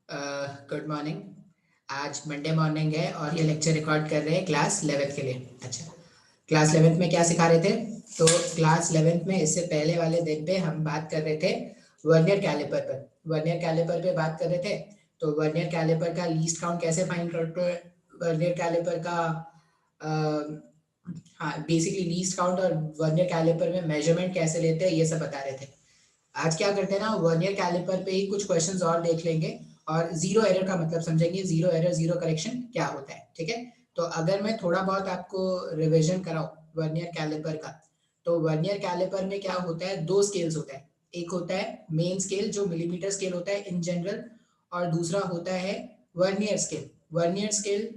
Good morning. आज Monday morning है और ये लेक्चर रिकॉर्ड कर रहे हैं क्लास 11th के लिए। अच्छा, क्लास 11th में क्या सिखा रहे थे? तो क्लास 11th में इससे पहले वाले दिन पे हम बात कर रहे थे वर्नियर कैलिपर पर। वर्नियर कैलिपर पे बात कर रहे थे। तो वर्नियर कैलिपर का लीस्ट काउंट कैसे फाइंड करते हैं, वर्नियर कैलिपर का हाँ बेसिकली लीस्ट काउंट और वर्नियर कैलिपर में मेजरमेंट कैसे लेते हैं, ये सब बता रहे थे। आज क्या करते हैं ना, वर्नियर कैलिपर पे ही कुछ क्वेश्चंस और देख लेंगे और जीरो एरर का मतलब समझेंगे। जीरो एरर जीरो करेक्शन क्या होता है, ठीक है? तो अगर मैं थोड़ा बहुत आपको रिवीजन कराऊं वर्नियर कैलिपर का, तो वर्नियर कैलिपर में क्या होता है, दो स्केल्स होता है। एक होता है मेन स्केल जो मिलीमीटर स्केल होता है इन जनरल, और दूसरा होता है वर्नियर स्केल। वर्नियर स्केल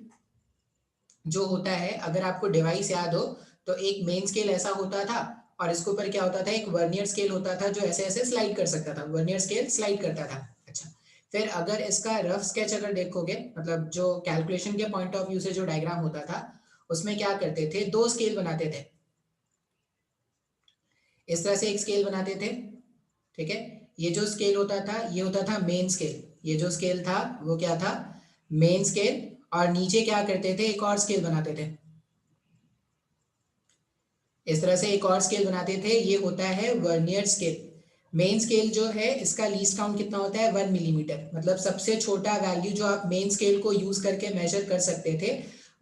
जो होता है, अगर आपको डिवाइस याद हो तो एक मेन स्केल ऐसा होता था और इसके ऊपर क्या होता था, एक वर्नियर स्केल होता था जो ऐसे ऐसे स्लाइड कर सकता था। वर्नियर स्केल स्लाइड करता था। अच्छा, फिर अगर इसका रफ स्केच अगर देखोगे, मतलब जो कैलकुलेशन के पॉइंट ऑफ व्यू से जो डायग्राम होता था, उसमें क्या करते थे, दो स्केल बनाते थे। इस तरह से एक स्केल बनाते थे, ठीक है? ये जो स्केल होता था ये होता था मेन स्केल। ये जो स्केल था वो क्या था, मेन स्केल। और नीचे क्या करते थे, एक और स्केल बनाते थे। इस तरह से एक और स्केल बनाते थे, ये होता है वर्नियर स्केल। मेन स्केल जो है इसका लीस्ट काउंट कितना होता है, 1 मिलीमीटर। मतलब सबसे छोटा वैल्यू जो आप मेन स्केल को यूज करके मेजर कर सकते थे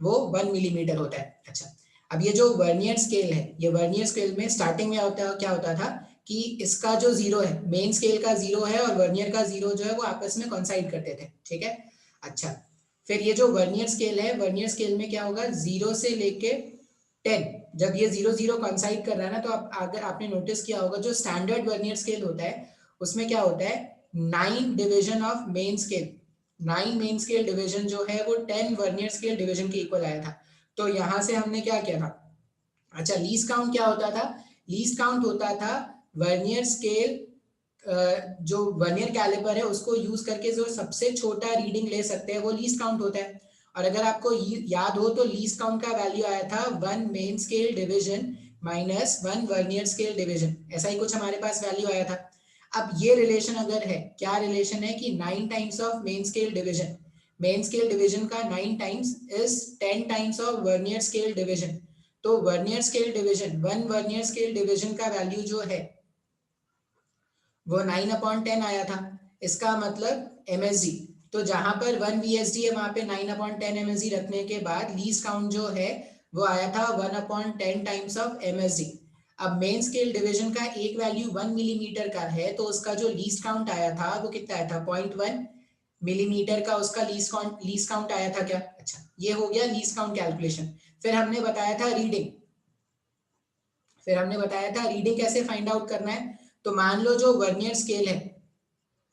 वो 1 मिलीमीटर होता है। अच्छा, अब ये जो वर्नियर स्केल है, ये वर्नियर स्केल में स्टार्टिंग में क्या होता था कि इसका जो जीरो है, मेन स्केल का जीरो है और वर्नियर का जीरो जो है वो आपस में कॉन्साइड करते थे, ठीक है? अच्छा, फिर ये जो वर्नियर स्केल है, वर्नियर स्केल में क्या होगा, जीरो से लेके 10, जब ये जीरो जीरो कॉन्साइड कर रहा है ना, तो आप अगर आपने नोटिस किया होगा जो स्टैंडर्ड वर्नियर स्केल होता है उसमें क्या होता है, 9 division of main scale. 9 main scale division जो है वो 10 वर्नियर स्केल डिवीजन के इक्वल आया था। तो यहां से हमने क्या किया था, अच्छा लीस्ट काउंट क्या होता था, लीस्ट काउंट होता था वर्नियर स्केल, जो वर्नियर कैलिपर है उसको यूज करके जो सबसे छोटा रीडिंग ले सकते हैं वो लीस्ट काउंट होता है। और अगर आपको याद हो तो लीस्ट काउंट का वैल्यू आया था 1 main scale division minus 1 vernier scale division, ऐसा ही कुछ हमारे पास वैल्यू आया था। अब ये रिलेशन अगर है, क्या रिलेशन है कि 9 times of main scale division, main scale division का 9 times is 10 times of vernier scale division. तो vernier scale division, 1 vernier scale division का वैल्यू जो है वो 9/10 आया था। इसका मतलब MSD, तो जहां पर 1 VSD है वहां पे 9/10 MSD रखने के बाद लीस्ट काउंट जो है वो आया था 1/10 टाइम्स ऑफ MSD। अब मेन स्केल डिवीजन का एक वैल्यू 1 मिलीमीटर का है तो उसका जो लीस्ट काउंट आया था वो कितना आया था, 0.1 मिलीमीटर का उसका लीस्ट काउंट आया था क्या? अच्छा, ये हो गया लीस्ट काउंट कैलकुलेशन। फिर हमने बताया था रीडिंग, फिर हमने बताया था रीडिंग कैसे फाइंड आउट करना है। तो मान लो जो वर्नियर स्केल है,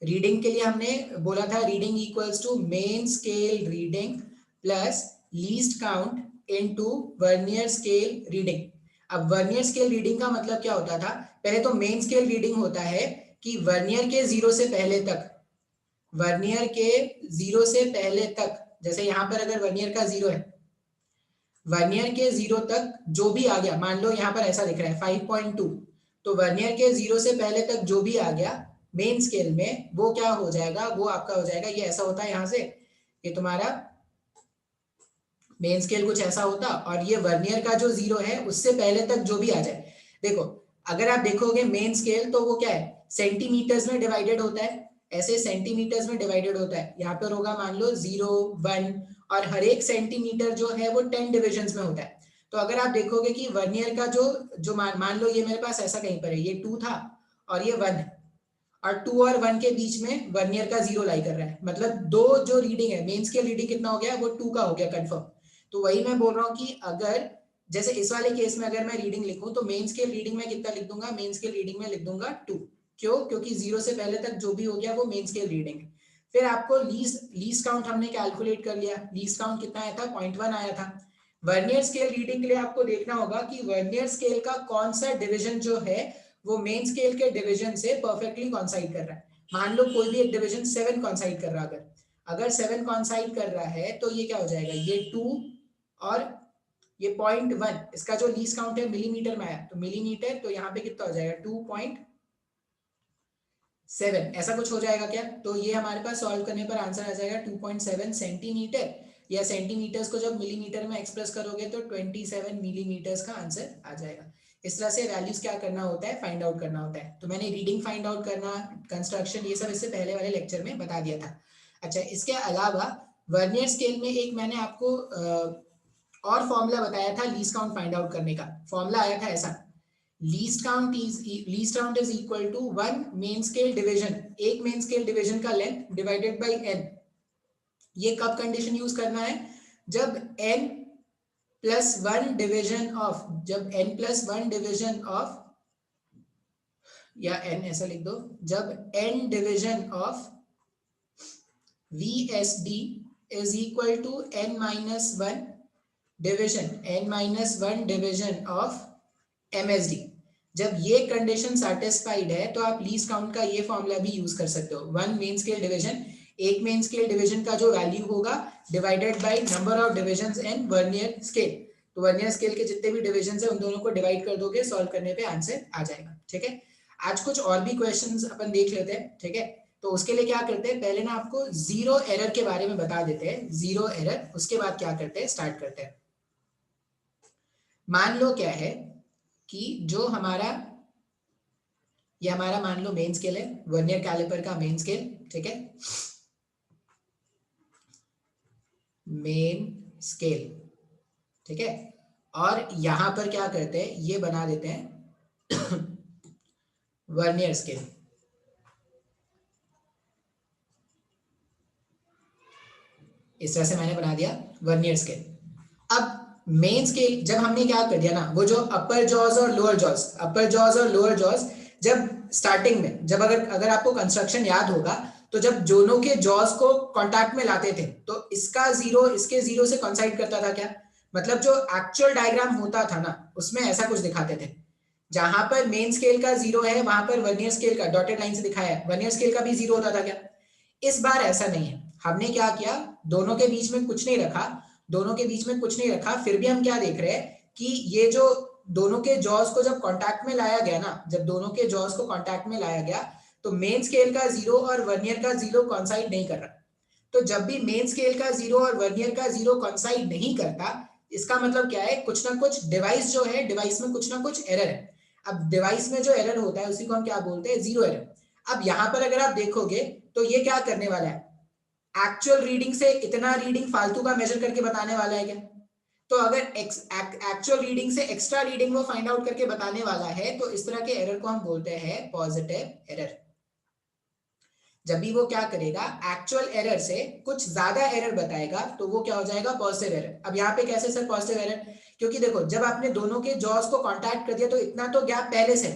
रीडिंग के लिए हमने बोला था reading equals to main scale reading plus least count into vernier scale reading. अब वर्नियर स्केल रीडिंग का मतलब क्या होता था, पहले तो मेन स्केल रीडिंग होता है कि वर्नियर के जीरो से पहले तक, वर्नियर के जीरो से पहले तक, जैसे यहां पर अगर वर्नियर का जीरो है, वर्नियर के जीरो तक जो भी आ गया, मान लो यहाँ पर ऐसा दिख रहा है 5.2, तो वर्नियर के जीरो से पहले तक जो भी आ गया मेन स्केल में वो क्या हो जाएगा, वो आपका हो जाएगा, ये ऐसा होता है यहाँ से, ये तुम्हारा मेन स्केल कुछ ऐसा होता, और ये वर्नियर का जो जीरो है उससे पहले तक जो भी आ जाए। देखो, अगर आप देखोगे मेन स्केल तो वो क्या है, सेंटीमीटर्स में डिवाइडेड होता है, ऐसे सेंटीमीटर्स में डिवाइडेड होता है। यहाँ पर होगा मान लो 0, 1, और हर एक सेंटीमीटर जो है वो 10 डिविजन्स में होता है। तो अगर आप देखोगे कि वर्नियर का जो जो मान लो ये मेरे पास ऐसा कहीं पर है, ये 2 था और ये 1 है, और 2 और 1 के बीच में वर्नियर का जीरो लाई कर रहा है, मतलब दो जो रीडिंग है, मेन स्केल रीडिंग कितना हो गया, वो 2 का हो गया कंफर्म। तो वही मैं बोल रहा हूँ कि अगर जैसे इस वाले केस में अगर मैं रीडिंग लिखूं तो मेन स्केल रीडिंग में कितना लिख दूंगा, मेन स्केल रीडिंग में लिख दूंगा 2। क्यों? क्योंकि जीरो से पहले तक जो भी हो गया वो मेन स्केल रीडिंग है। फिर आपको लीस्ट काउंट हमने कैलकुलेट कर लिया, लीस्ट काउंट कितना आया था, 0.1 आया था। वर्नियर स्केल रीडिंग के लिए आपको देखना होगा कि वर्नियर स्केल का कौन सा डिविजन जो है वो मेन स्केल के डिवीजन से परफेक्टली कॉन्साइड कर रहा है। मान लो कोई भी एक डिवीजन 7 कॉन्साइड कर रहा है, अगर अगर 7 कॉन्साइड कर रहा है तो ये क्या हो जाएगा, ये 2 और ये 0.1, इसका जो लीस्ट काउंट है मिलीमीटर में आया, तो मिलीमीटर, तो यहाँ पे कितना हो जाएगा 2. 7 ऐसा कुछ हो जाएगा क्या? तो ये हमारे पास सॉल्व करने पर आंसर आ जाएगा 2.7 सेंटीमीटर, या सेंटीमीटर्स को जब मिलीमीटर में एक्सप्रेस करोगे तो 27 मिलीमीटर्स का आंसर आ जाएगा। इस तरह से वैल्यूज क्या करना होता है, फाइंड आउट करना होता है। तो मैंने रीडिंग फाइंड आउट करना, कंस्ट्रक्शन, ये सब इससे पहले वाले लेक्चर में बता दिया था। अच्छा, इसके अलावा वर्नियर स्केल में एक मैंने आपको और फॉर्मूला बताया था लीस्ट काउंट फाइंड आउट करने का। फॉर्मूला आया था ऐसा, least count is equal to 1 main scale division, एक मेन स्केल डिवीजन का लेंथ डिवाइडेड बाय n। ये कब कंडीशन यूज करना है? जब n प्लस 1 डिवीजन ऑफ, जब n प्लस 1 डिवीजन ऑफ, या n ऐसा लिख दो, जब n division of VSD is equal to n minus 1 division, n minus 1 division of MSD। जब ये कंडीशन सेटिस्फाइड है तो आप लीस्ट काउंट का ये फॉर्मूला भी यूज कर सकते हो। 1 मेन स्केल डिवीजन, एक मेन स्केल डिवीजन का जो वैल्यू होगा divided by number of divisions in vernier scale. तो वर्नियर स्केल के जितने भी डिविजन्स हैं उन दोनों को डिवाइड कर दोगे, सॉल्व करने पे आंसर आ जाएगा। ठीक है, आज कुछ और भी क्वेश्चंस अपन देख लेते हैं। ठीक है, तो उसके लिए क्या करते हैं, पहले ना आपको जीरो एरर के बारे में बता देते हैं, जीरो एरर। उसके बाद क्या करते हैं, स्टार्ट करते हैं। मान लो क्या है कि जो हमारा, ये हमारा मान लो मेन स्केल है, वर्नियर कैलिपर का मेन स्केल। ठीक है, मेन स्केल। ठीक है, और यहां पर क्या करते हैं, ये बना देते हैं वर्नियर स्केल। इस तरह से मैंने बना दिया वर्नियर स्केल। अब मेन स्केल जब हमने क्या कर दिया ना, वो जो अपर जॉज और लोअर जॉज, अपर जॉज और लोअर जॉज, जब स्टार्टिंग में, जब अगर आपको कंस्ट्रक्शन याद होगा, तो जब दोनों के जॉज को कांटेक्ट में लाते थे तो इसका जीरो इसके जीरो से कोइंसाइड करता था क्या? मतलब जो एक्चुअल डायग्राम होता था ना, उसमें ऐसा कुछ दिखाते थे। जहां पर मेन स्केल का जीरो है वहां पर वर्नियर स्केल का डॉटेड लाइन से दिखाया है, वर्नियर स्केल का भी जीरो होता था क्या? इस बार ऐसा नहीं है। हमने क्या किया, दोनों के बीच में कुछ नहीं रखा, दोनों के बीच में कुछ नहीं रखा, फिर भी हम क्या देख रहे हैं कि ये जो दोनों के जॉज को जब कांटेक्ट में लाया गया ना, जब दोनों के जॉज को कांटेक्ट में लाया गया तो मेन स्केल का जीरो और वर्नियर का जीरो कोइंसाइड नहीं कर रहा। तो जब भी मेन स्केल का जीरो और वर्नियर का जीरो कोइंसाइड नहीं करता, इसका मतलब क्या है, कुछ ना कुछ डिवाइस जो है, डिवाइस में कुछ ना कुछ एरर है। अब डिवाइस में जो एरर होता है उसी को हम क्या बोलते हैं, जीरो एरर। अब यहां पर अगर आप देखोगे तो ये क्या करने वाला है, एक्चुअल रीडिंग से इतना रीडिंग फालतू का मेजर करके बताने वाला है क्या? तो अगर एक्चुअल रीडिंग से एक्स्ट्रा रीडिंग वो फाइंड आउट करके बताने वाला है तो इस तरह के एरर को हम बोलते हैं पॉजिटिव एरर। जब भी वो क्या करेगा, एक्चुअल एरर से कुछ ज्यादा एरर बताएगा तो वो क्या हो जाएगा, पॉजिटिव एरर। अब यहाँ पे कैसे सर पॉजिटिव एरर? क्योंकि देखो जब आपने दोनों के जॉज को कांटेक्ट कर दिया तो इतना तो गैप पहले से,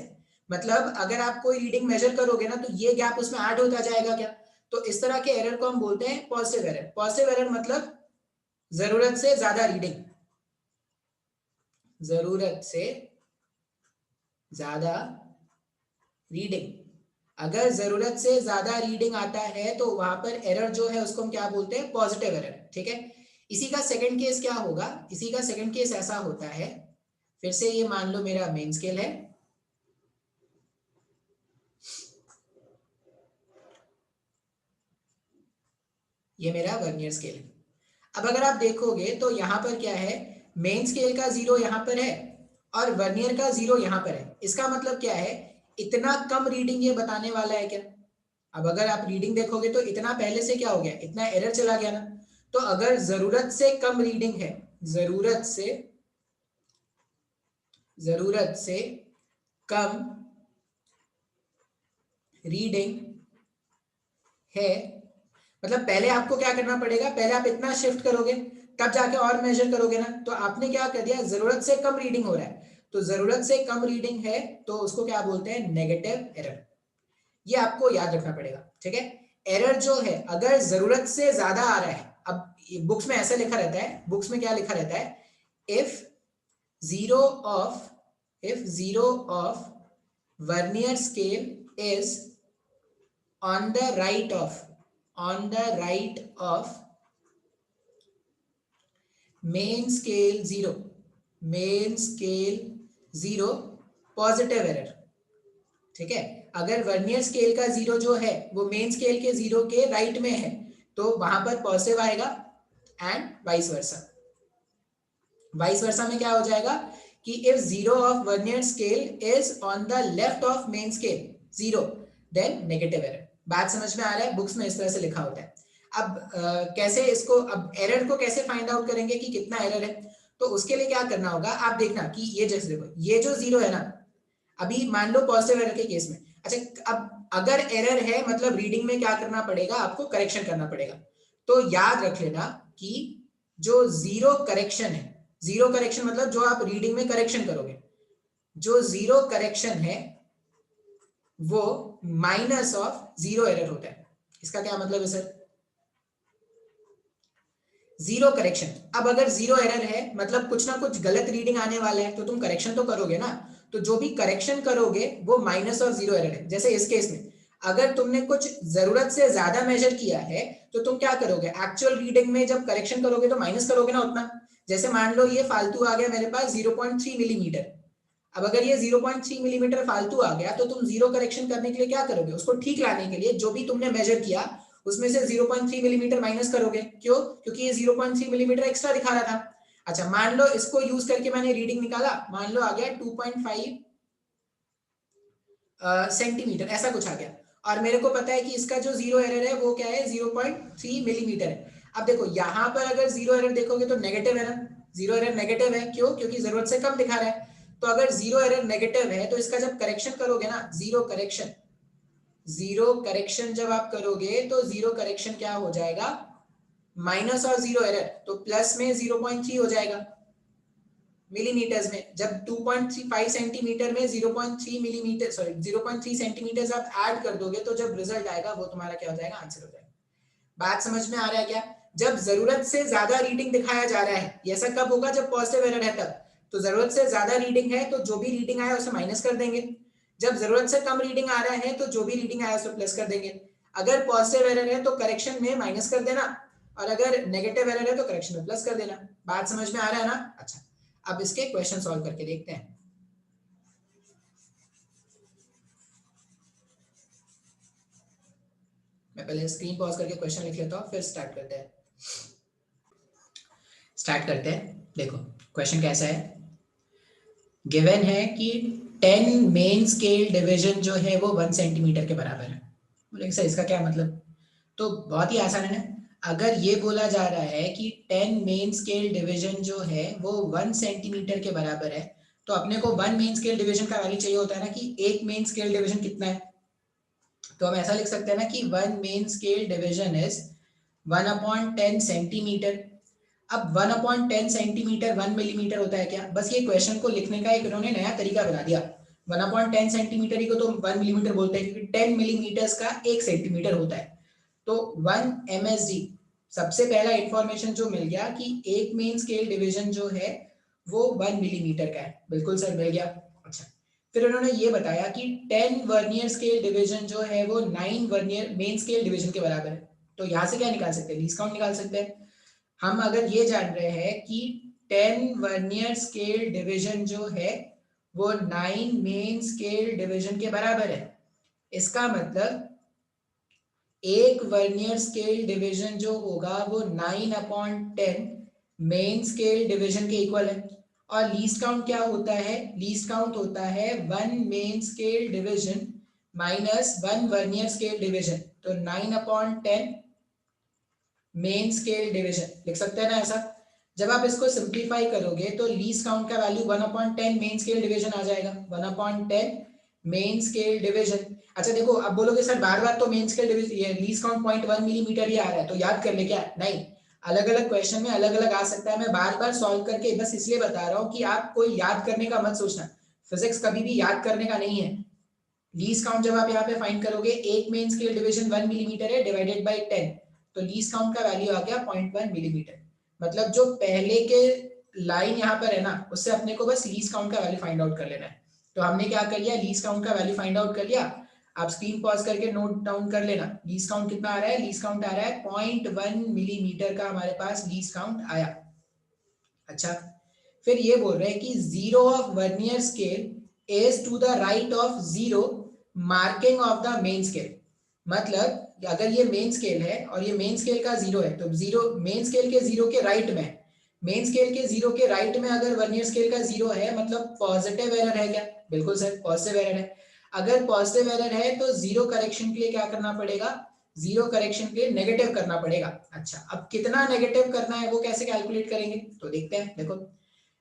मतलब अगर आप कोई रीडिंग मेजर करोगे ना तो ये गैप उसमें ऐड होता जाएगा क्या? तो इस तरह के एरर को हम बोलते हैं पॉजिटिव एरर। पॉजिटिव एरर मतलब जरूरत से ज्यादा रीडिंग, जरूरत से ज्यादा रीडिंग। अगर जरूरत से ज्यादा रीडिंग आता है तो वहां पर एरर जो है उसको हम क्या बोलते हैं, पॉजिटिव एरर। ठीक है, इसी का सेकंड केस क्या होगा, इसी का सेकंड केस ऐसा होता है, फिर से ये मान लो मेरा मेन स्केल है, ये मेरा वर्नियर स्केल है। अब अगर आप देखोगे तो यहां पर क्या है, मेन स्केल का जीरो यहां पर है और वर्नियर का जीरो यहां पर है। इसका मतलब क्या है, इतना कम रीडिंग ये बताने वाला है क्या? अब अगर आप रीडिंग देखोगे तो इतना पहले से क्या हो गया, इतना एरर चला गया ना। तो अगर जरूरत से कम रीडिंग है, जरूरत से कम रीडिंग है, मतलब पहले आपको क्या करना पड़ेगा, पहले आप इतना शिफ्ट करोगे तब जाके और मेजर करोगे ना। तो आपने क्या कर दिया, जरूरत से कम रीडिंग हो रहा है, तो जरूरत से कम रीडिंग है तो उसको क्या बोलते हैं, नेगेटिव एरर। ये आपको याद रखना पड़ेगा। ठीक है, एरर जो है अगर जरूरत से ज्यादा आ रहा है, अब बुक्स में ऐसा लिखा रहता है, बुक्स में क्या लिखा रहता है, if zero of vernier scale is on the right of main scale zero, positive error. ठीक है, अगर वर्नियर स्केल का 0 जो है वो मेन स्केल के 0 के राइट में है तो वहां पर पॉजिटिव आएगा, and vice versa. Vice versa में क्या हो जाएगा कि if 0 of vernier scale is on the left of main scale 0 then negative error. बात समझ में आ रहा है? बुक्स में इस तरह से लिखा होता है। अब कैसे इसको, अब एरर को कैसे फाइंड आउट करेंगे कि कितना एरर है? तो उसके लिए क्या करना होगा, आप देखना कि ये जैसे देखो ये जो 0 है ना, अभी मान लो पॉजिटिव एरर के केस में, अच्छा अब अगर एरर है मतलब रीडिंग में क्या करना पड़ेगा, आपको करेक्शन करना पड़ेगा। तो याद रख लेना कि जो 0 करेक्शन है, 0 करेक्शन मतलब जो आप रीडिंग में करेक्शन करोगे, जो 0 करेक्शन है वो माइनस ऑफ 0 एरर होता है। इसका क्या मतलब है सर? 0 करेक्शन, अब अगर 0 एरर है मतलब कुछ ना कुछ गलत रीडिंग आने वाला है तो तुम करेक्शन तो करोगे ना, तो जो भी करेक्शन करोगे वो माइनस ऑफ 0 एरर है। जैसे इस केस में अगर तुमने कुछ जरूरत से ज्यादा मेजर किया है तो तुम क्या करोगे, एक्चुअल रीडिंग में जब करेक्शन करोगे तो माइनस करोगे ना उतना। जैसे मान लो ये फालतू आ गया मेरे पास 0.3 मिलीमीटर, अब अगर ये 0.3 मिलीमीटर फालतू आ गया तो तुम 0 करेक्शन करने के लिए क्या करोगे, उसको ठीक लाने के लिए जो भी तुमने मेजर किया उसमें से 0.3 मिलीमीटर माइनस करोगे। क्यों? क्योंकि ये 0.3 मिलीमीटर एक्स्ट्रा दिखा रहा था। अच्छा मान लो इसको यूज करके मैंने रीडिंग निकाला, मान लो आ गया 2.5 सेंटीमीटर, ऐसा कुछ आ गया, और मेरे को पता है कि इसका जो 0 एरर है वो क्या है, 0.3 मिलीमीटर है। अब देखो यहाँ पर अगर 0 एरर देखोगे तो नेगेटिव है ना, 0 एरर नेगेटिव है। क्यों? क्योंकि जरूरत से कम दिखा रहा है। तो अगर 0 एरर नेगेटिव है तो इसका जब करेक्शन करोगे ना, 0 करेक्शन, 0 करेक्शन जब आप करोगे तो 0 करेक्शन क्या हो जाएगा, माइनस और 0 एरर, तो प्लस में 0.3 हो जाएगा मिलीमीटर्स में। जब 2.35 सेंटीमीटर में 0.3 मिलीमीटर, सॉरी 0.3 सेंटीमीटर आप ऐड कर दोगे तो जब रिजल्ट आएगा वो तुम्हारा क्या हो जाएगा, आंसर हो जाएगा। बात समझ में आ रहा है क्या? जब जरूरत से ज्यादा रीडिंग दिखाया जा रहा है, ये ऐसा कब होगा, जब पॉजिटिव एरर है तब। तो जरूरत से ज्यादा रीडिंग है तो जो भी रीडिंग आया उसे माइनस कर देंगे, जब जरूरत से कम रीडिंग आ रहा है तो जो भी रीडिंग आया उसे प्लस कर देंगे। अगर पॉजिटिव एरर है तो करेक्शन में माइनस कर देना, और अगर नेगेटिव एरर है तो करेक्शन में प्लस कर देना। बात समझ में आ रहा है ना? अच्छा अब इसके क्वेश्चन सॉल्व करके देखते हैं। मैं पहले स्क्रीन पॉज करके क्वेश्चन लिख लेता हूँ, फिर स्टार्ट करते हैं। देखो क्वेश्चन कैसा है, गिवन है कि 10 मेन स्केल डिवीजन जो है वो 1 सेंटीमीटर के बराबर है। बोले सर इसका क्या मतलब? तो बहुत ही आसान है ना, अगर ये बोला जा रहा है कि 10 मेन स्केल डिवीजन जो है वो 1 सेंटीमीटर के बराबर है, तो अपने को 1 मेन स्केल डिवीजन का वैल्यू चाहिए होता है ना कि एक मेन स्केल डिवीजन कितना है। तो हम ऐसा लिख सकते हैं ना कि 1 main scale division is 1/10 centimetre. अब 1/10 सेंटीमीटर 1 मिलीमीटर होता है क्या? बस ये क्वेश्चन को लिखने का एक इन्होंने नया तरीका बना दिया। 1/10 सेंटीमीटर ही को तो 1 मिलीमीटर बोलते हैं, क्योंकि 10 मिलीमीटर्स का 1 सेंटीमीटर होता है। तो 1 MSD, सबसे पहला इंफॉर्मेशन जो मिल गया कि एक मेन स्केल डिवीजन जो है वो 1 मिलीमीटर का है। बिल्कुल सर मिल गया। अच्छा फिर उन्होंने ये बताया कि 10 वर्नियर स्केल डिवीजन जो है वो 9 वर्नियर मेन स्केल डिवीजन के बराबर है। तो यहाँ से क्या निकाल सकते हैं, लीस्ट काउंट निकाल सकते हैं। हम अगर ये जान रहे हैं कि 10 वर्नियर स्केल डिवीजन जो है वो 9 मेन स्केल डिवीजन के बराबर है, इसका मतलब एक वर्नियर स्केल डिवीजन जो होगा वो 9/10 मेन स्केल डिवीजन के इक्वल है। और लीस्ट काउंट क्या होता है, लीस्ट काउंट होता है 1 main scale division minus 1 vernier scale division. तो 9/10 मेन स्केल डिवीजन लिख सकते हैं ना ऐसा। जब आप इसको सिंप्लीफाई करोगे तो लीस्ट काउंट का वैल्यू 1/10 मेन स्केल डिवीजन आ जाएगा, 1/10 मेन स्केल डिवीजन। अच्छा देखो अब बोलोगे सर बार बार तो मेन स्केल डिवीजन ये लीस्ट काउंट 0.1 मिलीमीटर ही आ रहा है तो याद कर ले क्या? नहीं, अलग अलग क्वेश्चन में अलग अलग आ सकता है। मैं बार बार सॉल्व करके बस इसलिए बता रहा हूँ कि आप कोई याद करने का मत सोचना, फिजिक्स कभी भी याद करने का नहीं है। लीस्ट काउंट जब आप यहाँ पे फाइंड करोगे, एक मेन स्केल डिवीजन 1 मिलीमीटर है डिवाइडेड बाय 10, तो लीस्ट काउंट का वैल्यू आ गया 0.1 मिलीमीटर। मतलब जो पहले के लाइन यहाँ पर है ना उससे अपने को बस लीस्ट काउंट का वैल्यू फाइंड आउट कर लेना है। तो हमने क्या कर लिया, लीस्ट काउंट का वैल्यू फाइंड आउट कर लिया। आप स्क्रीन पॉज करके नोट डाउन कर लेना, लीस्ट काउंट कितना आ रहा है, लीस्ट काउंट आ रहा है 0.1 मिलीमीटर का हमारे पास लीस्ट काउंट आया। अच्छा फिर ये बोल रहे हैं कि 0 of vernier scale is to the right of 0 marking of the main scale, मतलब अगर ये मेन स्केल है और ये मेन स्केल का 0 है तो 0 मेन स्केल के 0 के राइट में, मेन स्केल के 0 के राइट में अगर वर्नियर स्केल का 0 है मतलब पॉजिटिव एरर है क्या? बिल्कुल सर, पॉजिटिव एरर है। अगर पॉजिटिव एरर है तो जीरो करेक्शन के लिए क्या करना पड़ेगा? जीरो करेक्शन के लिए नेगेटिव करना पड़ेगा। अच्छा, अब कितना नेगेटिव करना है वो कैसे कैलकुलेट करेंगे तो देखते हैं। देखो,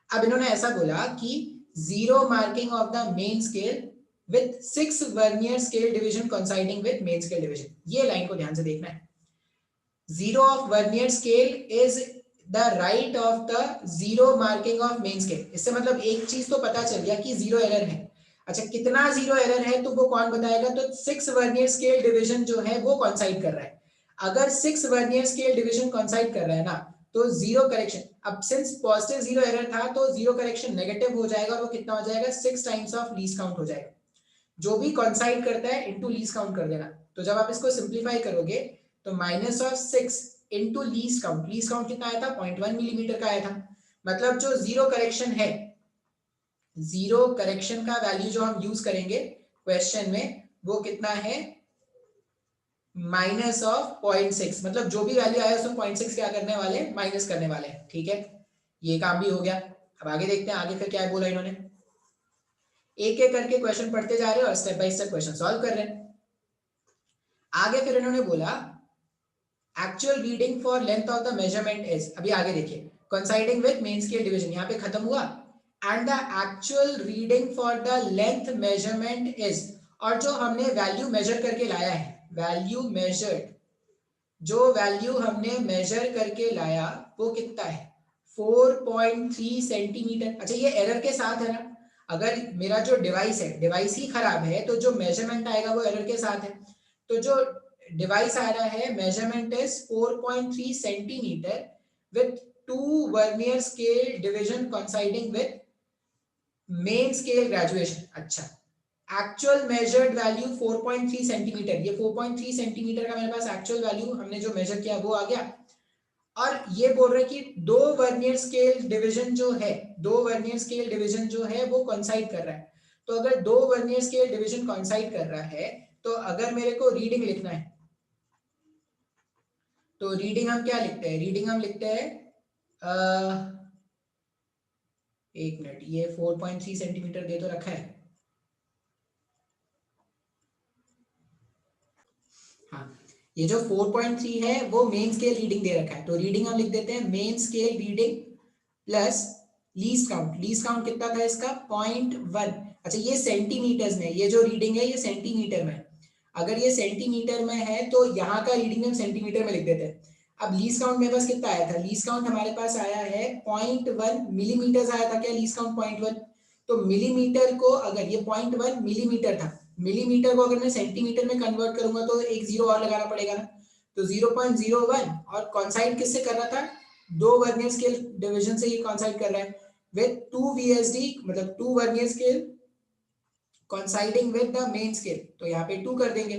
अब इन्होंने ऐसा बोला कि zero marking of the main scale with 6 vernier scale division coinciding with main scale division। ये लाइन को ध्यान से देखना है। Zero of vernier scale is the right of the zero marking of main scale। इससे मतलब एक चीज तो पता चल गया कि जीरो एरर है। अच्छा, कितना जीरो एरर है तो वो कौन बताएगा? तो 6 वर्नियर स्केल डिवीजन जो है वो कॉन्साइड कर रहा है। अगर 6 वर्नियर स्केल डिवीजन कॉन्साइड कर रहा है ना तो जीरो करेक्शन, अब सिंस पॉजिटिव जीरो एरर था तो जीरो करेक्शन नेगेटिव हो जाएगा और वो कितना हो जाएगा? 6 टाइम्स ऑफ लीस्ट काउंट हो जाएगा। जो भी कॉन्साइड करता है इनटू लीस्ट काउंट कर देना। तो जब आप इसको सिंप्लीफाई करोगे तो minus of 6 into least count, least count कितना आया था? 0.1 मिलीमीटर का आया था। मतलब जो जीरो करेक्शन है, जीरो करेक्शन का वैल्यू जो हम यूज करेंगे क्वेश्चन में वो कितना है? Minus of 0.6। मतलब जो भी वैल्यू आया उसमें 0.6 क्या करने वाले? माइनस करने वाले। ठीक है, ये काम भी हो गया। अब आगे देखते हैं, आगे फिर क्या बोला इन्होंने। एक एक करके क्वेश्चन पढ़ते जा रहे हैं और step by step question solve कर रहे हैं। आगे फिर इन्होंने बोला actual reading for length of the measurement is, अभी आगे देखिए, coinciding with main scale division, यहाँ पे खत्म हुआ। And the actual reading for the length measurement is, और जो हमने वैल्यू मेजर करके लाया है, वैल्यू मेजर्ड, जो वैल्यू हमने मेजर करके लाया वो कितना है? 4.3 सेंटीमीटर। अच्छा, ये एरर के साथ है ना? अगर मेरा जो डिवाइस है, डिवाइस ही खराब है तो जो मेजरमेंट आएगा वो एरर के साथ है। तो जो डिवाइस आ रहा है measurement is 4.3 centimetre with 2 vernier scale division coinciding with main scale graduation. अच्छा, एक्चुअल मेजर्ड वैल्यू 4.3 सेंटीमीटर, ये 4.3 सेंटीमीटर का मेरे पास एक्चुअल वैल्यू हमने जो मेजर किया वो आ गया। और ये बोल रहे कि दो वर्नियर स्केल डिवीजन जो है, दो वर्नियर स्केल डिवीजन जो है वो कोइंसाइड कर रहा है। तो अगर दो वर्नियर स्केल डिवीजन कोइंसाइड कर रहा है तो अगर मेरे को रीडिंग लिखना है तो रीडिंग हम क्या लिखते हैं? रीडिंग हम लिखते हैं एक मिनट, ये 4.3 सेंटीमीटर दे तो रखा है। हाँ, ये जो 4.3 है वो मेन स्केल रीडिंग दे रखा है, तो रीडिंग हम लिख देते हैं main scale reading plus least count. Least count कितना था इसका? 0.1। अच्छा, ये सेंटीमीटर्स में, ये जो रीडिंग है ये सेंटीमीटर में, अगर ये सेंटीमीटर में है तो यहाँ का रीडिंग हम सेंटीमीटर में लिख देते हैं। अब लीस्ट काउंट मेरे पास कितना आया था? लीस्ट काउंट हमारे पास आया है 0.1 मिलीमीटर आया था क्या? लीस्ट काउंट 0.1, तो मिलीमीटर को, अगर ये 0.1 मिलीमीटर था, मिलीमीटर को अगर मैं सेंटीमीटर में कन्वर्ट करूंगा तो एक जीरो और लगाना पड़ेगा ना, तो 0.01। और कॉन्साइड किससे कर रहा था? दो वर्नियर स्केल डिवीजन से ये कॉन्साइड कर रहा है विद 2 VSD, मतलब 2 vernier scale coinciding with the main scale, तो यहाँ पे 2 कर देंगे।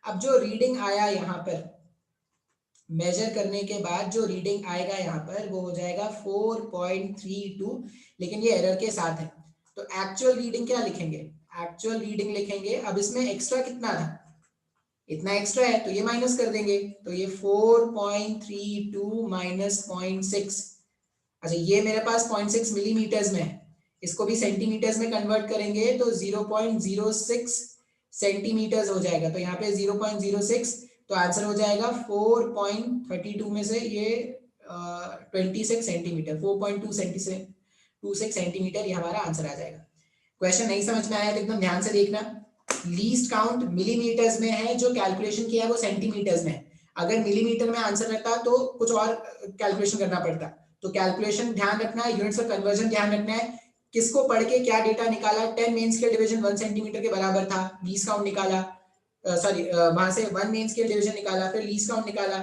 अब जो रीडिंग आया यहाँ पर मेजर करने के बाद जो रीडिंग आएगा यहाँ पर वो हो जाएगा 4.32, लेकिन ये एरर के साथ है। तो एक्चुअल रीडिंग क्या लिखेंगे? एक्चुअल रीडिंग लिखेंगे। अब इसमें एक्स्ट्रा कितना था? इतना एक्स्ट्रा है तो ये माइनस कर देंगे, तो ये 4.32 माइनस 0.6। अच्छा, ये मेरे पास 0.6 मिलीमीटर्स में है, इसको भी सेंटीमीटर्स में कन्वर्ट करेंगे तो 0.06 सेंटीमीटर्स हो जाएगा। तो यहाँ पे 0.06, तो आंसर हो जाएगा 4.32 में से ये 26 सेंटीमीटर, 4.26 सेंटीमीटर, ये हमारा आंसर आ जाएगा। क्वेश्चन नहीं समझ में आया तो एकदम ध्यान से देखना। लीस्ट काउंट मिलीमीटर्स में है, जो कैलकुलेशन किया है वो सेंटीमीटर्स में है। अगर मिलीमीटर में आंसर रहता तो कुछ और कैलकुलेशन करना पड़ता। तो कैलकुलेशन ध्यान रखना है, यूनिट्स का कन्वर्जन ध्यान रखना है, किसको पढ़ के क्या डेटा निकाला। 10 मेन स्केल डिवीजन 1 सेंटीमीटर के बराबर था, लीस्ट काउंट निकाला, सॉरी वहां से 1 मेन स्केल डिवीजन निकाला, फिर लीस्ट काउंट निकाला।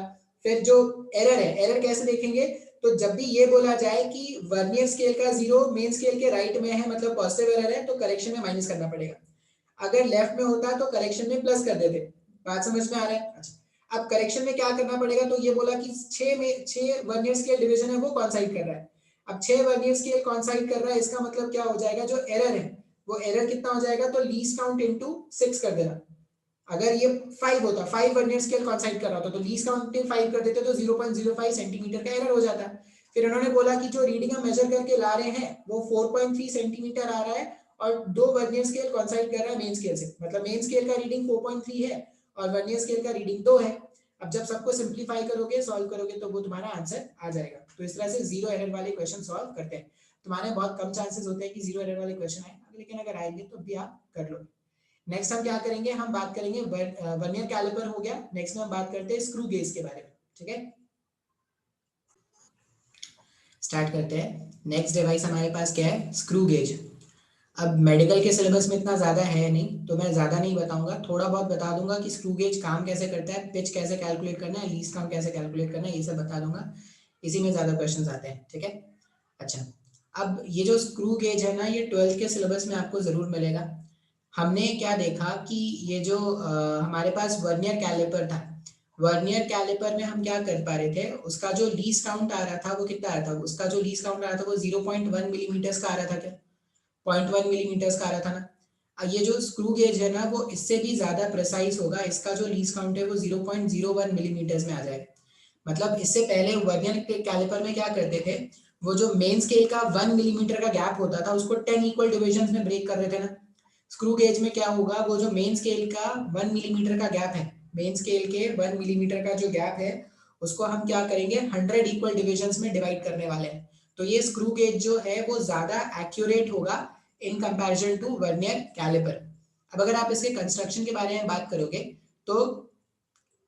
फिर जो एरर है, एरर कैसे देखेंगे? तो जब भी ये बोला जाए कि वर्नियर स्केल का 0 मेन स्केल के राइट में है मतलब पॉजिटिव एरर है, तो करेक्शन में माइनस करना पड़ेगा। अगर लेफ्ट में होता तो करेक्शन में प्लस कर देते। बात समझ में आ रहा है? अच्छा, अब करेक्शन में क्या करना पड़ेगा? तो ये बोला कि 6 वर्नियर स्केल डिवीजन है वो कॉन्साइड कर रहा है। अब 6 वर्नियर स्केल कॉन्साइड कर रहा है, इसका मतलब क्या हो जाएगा? जो एरर है वो एरर कितना हो जाएगा, तो लीस्ट काउंट इनटू 6 कर देना। अगर ये 5 होता, 5 वर्नियर स्केल कॉन्साइड कर रहा होता, तो लीस्ट काउंट 5 कर देते तो 0.05 सेंटीमीटर का एरर हो जाता। फिर उन्होंने बोला कि जो रीडिंग हम मेजर करके ला रहे हैं वो 4.3 सेंटीमीटर आ रहा है और 2 वर्नियर स्केल कॉन्साइड कर रहा है मेन स्केल से, मतलब मेन स्केल का रीडिंग 4.3 है और वर्नियर स्केल का रीडिंग 2 है। अब जब सबको सिंप्लीफाई करोगे, सॉल्व करोगे, तो वो तुम्हारा आंसर आ जाएगा। तो इस तरह से जीरो एरर वाले क्वेश्चन सॉल्व करते हैं। तुम्हारे बहुत कम चांसेस होते हैं कि जीरो एरर वाले क्वेश्चन आए, लेकिन अगर आएंगे तो भी आप कर लो। नेक्स्ट हम क्या करेंगे, हम बात करेंगे वर्नियर कैलिपर हो गया। नेक्स्ट में हम बात करते हैं स्क्रू गेज के बारे में। ठीक है, स्टार्ट करते हैं। नेक्स्ट डिवाइस हमारे पास क्या है, स्क्रू गेज। अब मेडिकल के सिलेबस में इतना ज्यादा है नहीं, तो मैं ज्यादा नहीं बताऊंगा, थोड़ा बहुत बता दूंगा कि स्क्रू गेज काम कैसे करता है, पिच कैसे कैलकुलेट करना है, लीस्ट काउंट कैसे कैलकुलेट करना है, ये सब बता दूंगा। इसी में ज्यादा क्वेश्चन आते हैं। ठीक है, अच्छा, अब ये जो स्क्रू गेज है ना, ये 12th के सिलेबस में आपको जरूर मिलेगा। हमने क्या देखा कि ये जो हमारे पास वर्नियर कैलिपर था, वर्नियर कैलिपर में हम क्या कर पा रहे थे, उसका जो लीस्ट काउंट आ रहा था वो कितना आ रहा था, उसका जो लीस्ट काउंट आ रहा था वो 0.1 मिलीमीटर का आ रहा था। क्या 0.1 मिलीमीटर का आ रहा था ना। ये जो स्क्रू गेज है ना, वो इससे भी ज्यादा प्रिसाइज होगा, इसका जो लीस्ट काउंट है वो 0.01 मिलीमीटर में आ जाएगा। मतलब इससे पहले वर्नियर कैलिपर में क्या करते थे, वो जो मेन स्केल का 1 मिलीमीटर का गैप होता था उसको 10 इक्वल डिविजन में ब्रेक कर देते ना। स्क्रू गेज में क्या होगा, वो जो मेन स्केल का 1 मिलीमीटर का गैप है, मेन स्केल के 1 मिलीमीटर का जो गैप है उसको हम क्या करेंगे, 100 इक्वल डिविजन्स में डिवाइड करने वाले हैं। तो ये स्क्रू गेज जो है वो ज्यादा एक्यूरेट होगा in comparison to vernier calliper. अब अगर आप इसके कंस्ट्रक्शन के बारे में बात करोगे तो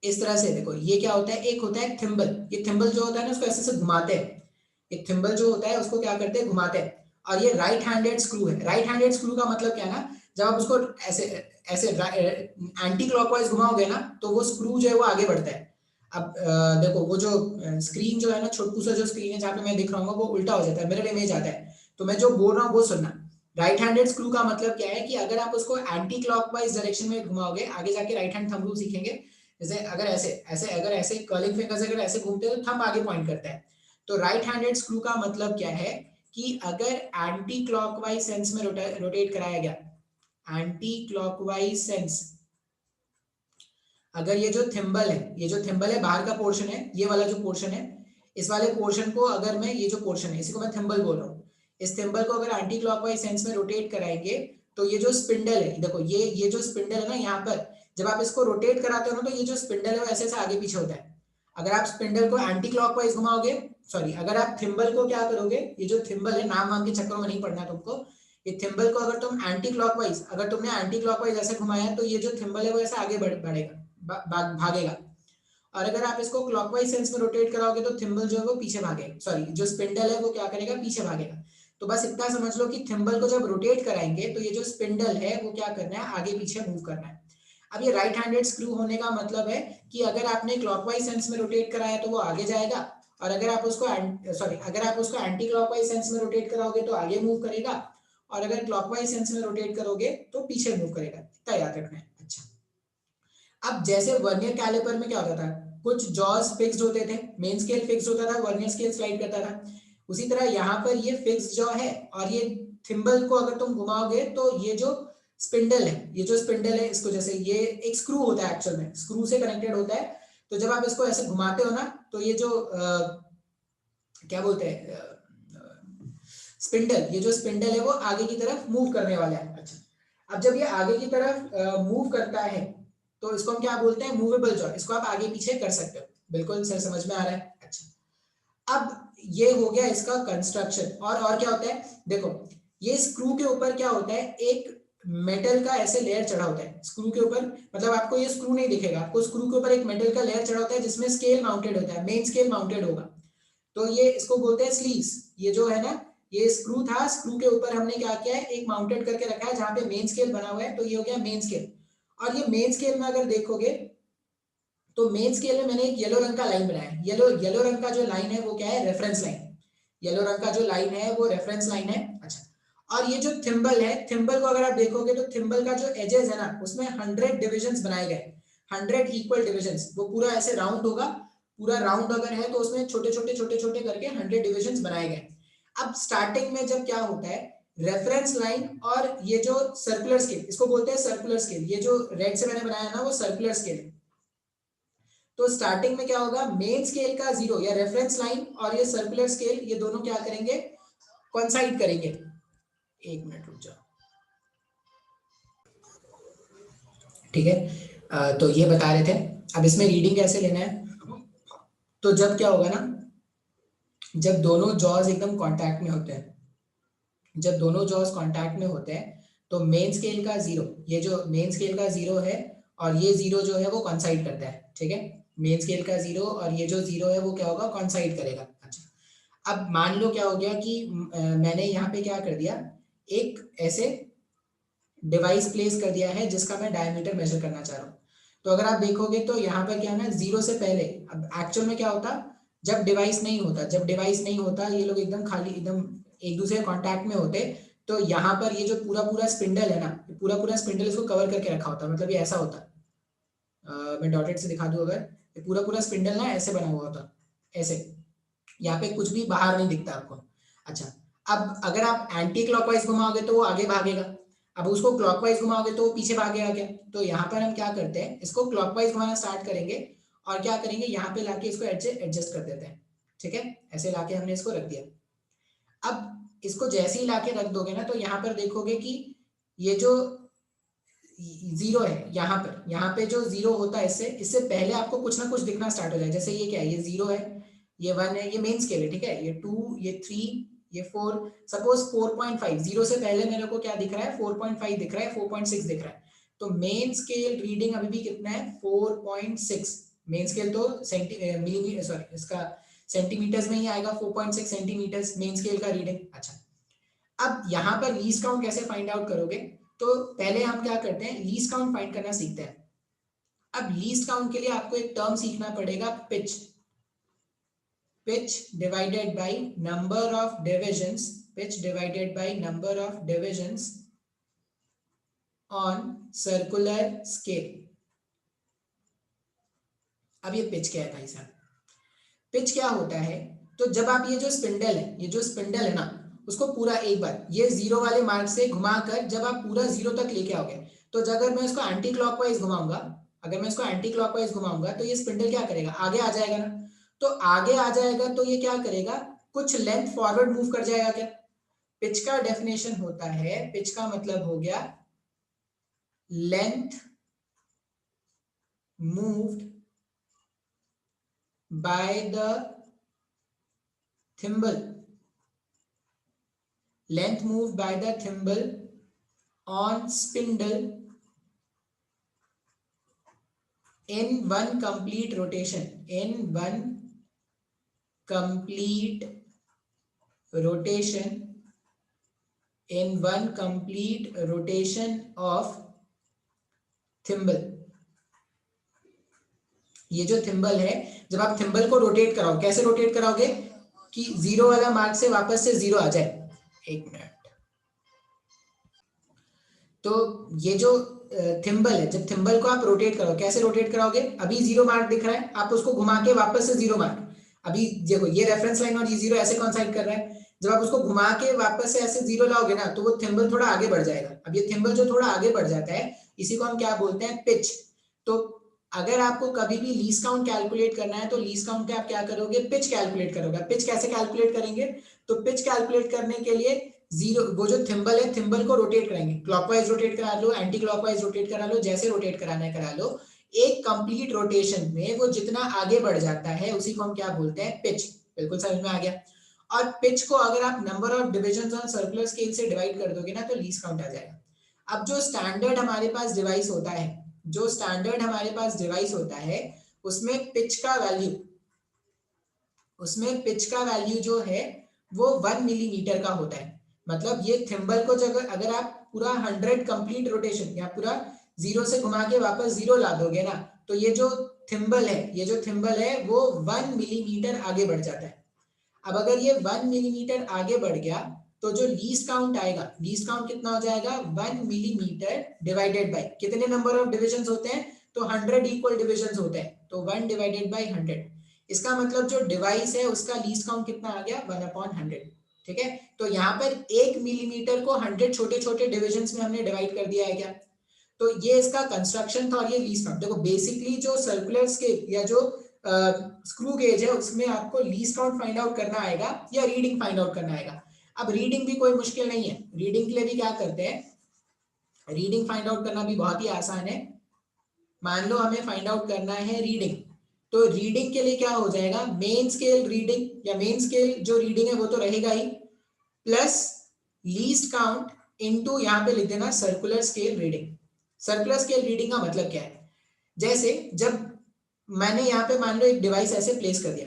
इस तरह से देखो, ये क्या होता है, एक होता है थिम्बल। ये थिम्बल जो होता है ना, उसको ऐसे से घुमाते हैं। एक थिम्बल जो होता है उसको क्या करते हैं, घुमाते हैं। और ये राइट हैंडेड स्क्रू है। राइट हैंडेड स्क्रू का मतलब क्या है ना, जब आप उसको ऐसे ऐसे एंटी क्लॉकवाइज घुमाओगे ना, तो वो स्क्रू जो है वो आगे बढ़ता है। अब देखो, वो जो स्क्रीन जो है ना, छोटू सा जो स्क्रीन है जहाँ पे मैं दिख रहा हूँ, वो उल्टा हो जाता है, मिरर इमेज आता है। तो मैं जो बोल रहा हूँ वो सुनना। राइट हैंडेड स्क्रू का मतलब क्या है कि अगर आप उसको एंटी क्लॉकवाइज डायरेक्शन में घुमाओगे, आगे जाके राइट हैंड थंब रूल सीखेंगे, जैसे अगर ऐसे ऐसे अगर ऐसे कर्लिंग फिंगर्स अगर ऐसे घूमते हैं तो थंब आगे पॉइंट करता है। तो राइट हैंडेड स्क्रू का मतलब क्या है कि अगर एंटी क्लॉकवाइज सेंस में रोटेट कराया गया, एंटी क्लॉकवाइज सेंस, अगर ये जो थिम्बल है, ये जो थिम्बल है बाहर का पोर्शन है, ये वाला जो पोर्शन है, इस वाले पोर्शन को अगर मैं, ये जो पोर्शन है इसी को मैं थिम्बल बोल रहा हूँ, इस थिम्बल को अगर एंटी क्लॉकवाइज सेंस में रोटेट कराएंगे, तो ये जो स्पिंडल है, देखो ये जो स्पिंडल है ना, यहाँ पर जब आप इसको रोटेट कराते हो ना, तो ये जो स्पिंडल है वो ऐसे ऐसे आगे पीछे होता है। अगर आप स्पिंडल को एंटी क्लॉकवाइज घुमाओगे, सॉरी, अगर आप थिम्बल को क्या करोगे, ये जो थिम्बल है, नाम वाम के चक्करों में नहीं पड़ना तुमको, ये थिम्बल को अगर तुम एंटी क्लॉकवाइज, अगर तुमने एंटी क्लॉकवाइज ऐसे घुमाया तो ये जो थिम्बल है वो ऐसे आगे बढ़ेगा, भागेगा। और अगर आप इसको क्लॉकवाइज सेंस में रोटेट कराओगे तो थिम्बल जो है वो पीछे भागेगा, सॉरी, जो स्पिंडल है वो क्या करेगा, पीछे भागेगा। तो बस इतना समझ लो कि थिम्बल को जब रोटेट कराएंगे तो ये जो स्पिंडल है वो क्या करना है, आगे पीछे मूव करना है। अब ये राइट हैंडेड स्क्रू होने का मतलब है कि अगर आपने क्लॉकवाइज सेंस में रोटेट कराया तो वो आगे जाएगा, और अगर आप उसको अगर आप उसको एंटी क्लॉकवाइज सेंस में रोटेट कराओगे तो आगे मूव करेगा, और अगर क्लॉकवाइज सेंस में रोटेट करोगे तो पीछे मूव करेगा। इतना याद रखना है। अच्छा, अब जैसे वर्नियर कैलिपर में क्या होता था, कुछ जॉज फिक्स्ड होते थे, मेन स्केल फिक्स होता था, वर्नियर स्केल स्लाइड करता था। उसी तरह यहाँ पर ये फिक्स जॉ है, और ये थिम्बल को अगर तुम घुमाओगे तो ये जो स्पिंडल है, ये जो स्पिंडल है, इसको जैसे ये एक स्क्रू होता है, एक्चुअल में स्क्रू से कनेक्टेड होता है। तो जब आप इसको ऐसे घुमाते हो ना, तो ये जो क्या बोलते हैं, स्पिंडल, ये जो स्पिंडल है वो आगे की तरफ मूव करने वाला है। अच्छा, अब जब ये आगे की तरफ मूव करता है तो इसको हम क्या बोलते हैं, मूवेबल जॉ। इसको आप आगे पीछे कर सकते हो। बिल्कुल सर, समझ में आ रहा है। अच्छा, अब ये हो गया इसका कंस्ट्रक्शन। और क्या होता है, देखो, ये स्क्रू के ऊपर क्या होता है, एक मेटल का ऐसे लेयर चढ़ा होता है स्क्रू के ऊपर। मतलब आपको ये स्क्रू नहीं दिखेगा, आपको स्क्रू के ऊपर एक मेटल का लेयर चढ़ा होता है जिसमें स्केल माउंटेड होता है, मेन स्केल माउंटेड होगा। तो ये इसको बोलते हैं स्लीव्स। ये जो है ना, ये स्क्रू था, स्क्रू के ऊपर हमने क्या किया है, एक माउंटेड करके रखा है जहां पे मेन स्केल बना हुआ है। तो ये हो गया मेन स्केल। और ये मेन स्केल में अगर देखोगे तो मेन स्केल में मैंने एक येलो रंग का लाइन बनाया है। येलो रंग का जो लाइन है वो क्या है, रेफरेंस लाइन। येलो रंग का जो लाइन है वो रेफरेंस लाइन है। अच्छा, और ये जो थिम्बल है, थिम्बल को अगर आप देखोगे तो थिम्बल का जो एजेस है ना, उसमें 100 डिविजन्स बनाए गए, 100 इक्वल डिविजन्स। वो पूरा ऐसे राउंड होगा, पूरा राउंड अगर है तो उसमें छोटे छोटे करके 100 डिविजन्स बनाए गए। अब स्टार्टिंग में जब क्या होता है, रेफरेंस लाइन और ये जो सर्कुलर स्केल, इसको बोलते हैं सर्कुलर स्केल, ये जो रेड से मैंने बनाया ना वो सर्कुलर स्केल है। तो स्टार्टिंग में क्या होगा, मेन स्केल का जीरो या रेफरेंस लाइन और ये सर्कुलर स्केल ये दोनों क्या करेंगे, कोइंसाइड करेंगे। एक मिनट रुक जाओ, ठीक है। तो ये बता रहे थे, अब इसमें रीडिंग कैसे लेना है। तो जब क्या होगा ना, जब दोनों जॉज एकदम कांटेक्ट में होते हैं, जब दोनों जॉज कांटेक्ट में होते हैं तो मेन स्केल का जीरो, ये जो मेन स्केल का जीरो है और ये जीरो जो है वो कोइंसाइड करता है, ठीक है। मेन स्केल का जीरो और ये जो जीरो है वो क्या होगा, कोइंसाइड करेगा। अच्छा, अब मान लो क्या हो गया कि मैंने यहाँ पे क्या कर दिया, एक ऐसे डिवाइस प्लेस कर दिया है जिसका मैं डायमीटर मेजर करना चाह रहा हूँ। तो अगर आप देखोगे तो यहाँ पर क्या है ना, जीरो से पहले, अब एक्चुअल में क्या होता, जब डिवाइस नहीं होता, जब डिवाइस नहीं होता ये लोग एकदम खाली एकदम एक दूसरे कांटेक्ट में होते, तो यहाँ पर ये जो पूरा पूरा स्पिंडल है ना, पूरा पूरा स्पिंडल इसको कवर करके रखा होता, मतलब ये ऐसा होता। मैं डॉटेड से दिखा दूं, अगर ये पूरा पूरा स्पिंडल ना ऐसे बना हुआ होता, ऐसे, यहाँ पे कुछ भी बाहर नहीं दिखता आपको। अच्छा, अब अगर आप एंटी क्लॉकवाइज घुमाओगे तो वो आगे भागेगा, अब उसको क्लॉकवाइज घुमाओगे तो वो पीछे भागेगा क्या। तो यहाँ पर हम क्या करते हैं, इसको क्लॉकवाइज घुमाना स्टार्ट करेंगे और क्या करेंगे, यहाँ पे लाके इसको एडजस्ट कर देते हैं, ठीक है। ऐसे लाके हमने इसको रख दिया। अब इसको जैसे ही लाके रख दोगे ना, तो यहाँ पर देखोगे कि ये जो जीरो है, यहाँ पे जो जीरो होता है, इससे इससे पहले आपको कुछ ना कुछ दिखना स्टार्ट हो जाए। जैसे ये क्या है, ये जीरो है, ये वन है, ये मेन स्केल है, ठीक है, ये टू, ये थ्री, ये फोर, सपोज 4.5, जीरो से पहले मेरे को क्या दिख रहा है, 4.5 दिख रहा है, 4.6 दिख रहा है। तो मेन स्केल रीडिंग अभी भी कितना है, 4.6। मेन स्केल तो मिलीमीटर, सॉरी इसका सेंटीमीटर्स में ही आएगा, 4.6 सेंटीमीटर्स मेन स्केल का रीडिंग। अच्छा, अब यहाँ पर लीस्ट काउंट कैसे फाइंड आउट करोगे, तो पहले हम क्या करते हैं, लीस्ट काउंट फाइंड करना सीखते हैं। अब लीस्ट काउंट के लिए आपको एक टर्म सीखना पड़ेगा, pitch. Pitch divided by number of divisions, pitch divided by number of divisions on circular scale. अब ये पिच क्या है भाई साहब, पिच क्या होता है, तो जब आप ये जो स्पिंडल है, ये जो स्पिंडल है ना, उसको पूरा एक बार ये जीरो वाले मार्क से घुमाकर जब आप पूरा जीरो तक लेके आओगे, तो जब अगर मैं इसको एंटी क्लॉकवाइज घुमाऊंगा, अगर मैं इसको एंटी क्लॉकवाइज घुमाऊंगा तो ये स्पिंडल क्या करेगा, आगे आ जाएगा ना। तो आगे आ जाएगा तो ये क्या करेगा, कुछ लेंथ फॉरवर्ड मूव कर जाएगा क्या। पिच का डेफिनेशन होता है, पिच का मतलब हो गया length moved by the thimble, length moved by the thimble on spindle in one complete rotation, in one complete rotation, in one complete rotation of thimble। ये जो थिम्बल है, जब आप थिम्बल को रोटेट कराओ, कैसे रोटेट कराओगे कि जीरो वाला मार्क से वापस से जीरो आ जाए। एक मिनट, तो ये जो थिम्बल है, जब थिम्बल को आप रोटेट करो, कैसे रोटेट कराओगे, अभी जीरो मार्क दिख रहा है, आप उसको घुमा के वापस से जीरो मार्क, अभी देखो ये रेफरेंस लाइन और ये जीरो ऐसे कॉन्साइड कर रहा है, जब आप उसको घुमा के वापस से ऐसे जीरो लाओगे ना, तो वो थिम्बल थोड़ा आगे बढ़ जाएगा। अब ये थिम्बल जो थोड़ा आगे बढ़ जाता है, इसी को हम क्या बोलते हैं, पिच। तो अगर आपको कभी भी लीस्ट काउंट कैलकुलेट करना है, तो लीस्ट काउंट पे आप क्या करोगे, पिच कैलकुलेट करोगे। पिच कैसे कैलकुलेट करेंगे, तो पिच कैलकुलेट करने के लिए जीरो, वो जो थिम्बल है, थिम्बल को रोटेट करेंगे, क्लॉकवाइज रोटेट करा लो, एंटी क्लॉकवाइज रोटेट करा लो, जैसे रोटेट कराना है करा लो। एक कंप्लीट रोटेशन में वो जितना आगे बढ़ जाता है उसी को हम क्या बोलते हैं, पिच। बिल्कुल समझ में आ गया। और पिच को अगर आप number of divisions on circular scale से डिवाइड कर दोगे ना, तो लीस्ट काउंट आ जाएगा। अब जो स्टैंडर्ड हमारे पास डिवाइस होता है, जो स्टैंडर्ड हमारे पास डिवाइस होता है, उसमें पिच का वैल्यू, उसमें पिच का वैल्यू जो है वो 1 मिलीमीटर का होता है। मतलब ये थिम्बल को जगह अगर आप पूरा 100 कंप्लीट रोटेशन या पूरा जीरो से घुमा के वापस जीरो ला दोगे ना, तो ये जो थिम्बल है, ये जो थिम्बल है वो 1 मिलीमीटर आगे बढ़ जाता है। अब अगर ये 1 मिलीमीटर आगे बढ़ गया, तो जो लीस्ट काउंट आएगा, लीस्ट काउंट कितना हो जाएगा, 1 मिलीमीटर डिवाइडेड बाय कितने नंबर ऑफ डिविजन्स होते हैं, तो 100 इक्वल डिविजन्स होते हैं, तो 1 डिवाइडेड बाय 100। इसका मतलब जो डिवाइस है उसका लीस्ट काउंट कितना आ गया, 1/100। ठीक है। तो यहाँ पर 1 मिलीमीटर को 100 छोटे छोटे डिविजन्स में हमने डिवाइड कर दिया है क्या। तो ये इसका कंस्ट्रक्शन था और ये लीस्ट काउंट। देखो बेसिकली जो सर्कुलर स्केल या जो स्क्रू गेज है उसमें आपको लीस्ट काउंट फाइंड आउट करना आएगा या रीडिंग फाइंड आउट करना आएगा। अब रीडिंग भी कोई मुश्किल नहीं है, रीडिंग के लिए भी क्या करते हैं, रीडिंग फाइंड आउट करना भी बहुत ही आसान है। मान लो हमें फाइंड आउट करना है रीडिंग, तो रीडिंग के लिए क्या हो जाएगा, मेन स्केल रीडिंग या मेन स्केल जो रीडिंग है वो तो रहेगा ही, प्लस लीस्ट काउंट इनटू यहाँ पे लिख देना circular scale reading. Circular scale reading का मतलब क्या है, जैसे जब मैंने यहाँ पे मान लो एक डिवाइस ऐसे प्लेस कर दिया,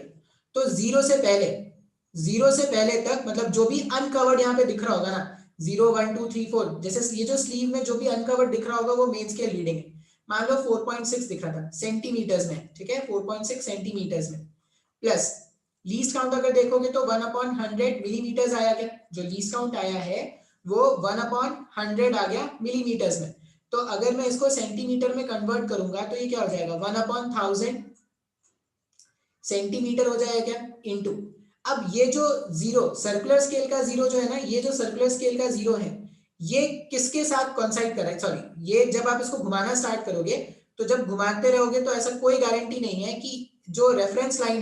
तो जीरो से पहले तक मतलब जो भी अनकवर्ड यहाँ पे दिख रहा होगा ना, 0 1 2 3 4, जैसे ये जो स्लीव में जो भी अनकवर्ड दिख रहा होगा वो मेन स्केल रीडिंग है। मान लो 4.6 दिख रहा था सेंटीमीटर्स में, ठीक है, 4.6 सेंटीमीटर्स में, प्लस लीस्ट काउंट अगर देखोगे तो 1/100 मिलीमीटर्स आया क्या, जो लीस्ट काउंट आया है वो 1/100 आ गया मिलीमीटर्स में। तो अगर मैं इसको सेंटीमीटर में कन्वर्ट करूंगा तो ये क्या हो जाएगा, 1/1000 सेंटीमीटर हो जाएगा क्या, इनटू। अब ये जो जीरो सर्कुलर स्केल का जीरो जो है ना, ये जो सर्कुलर स्केल का जीरो है ये किसके साथ कॉन्साइड कर रहा है, सॉरी, ये जब आप इसको घुमाना स्टार्ट करोगे तो जब घुमाते रहोगे तो ऐसा कोई गारंटी नहीं है कि जो रेफरेंस लाइन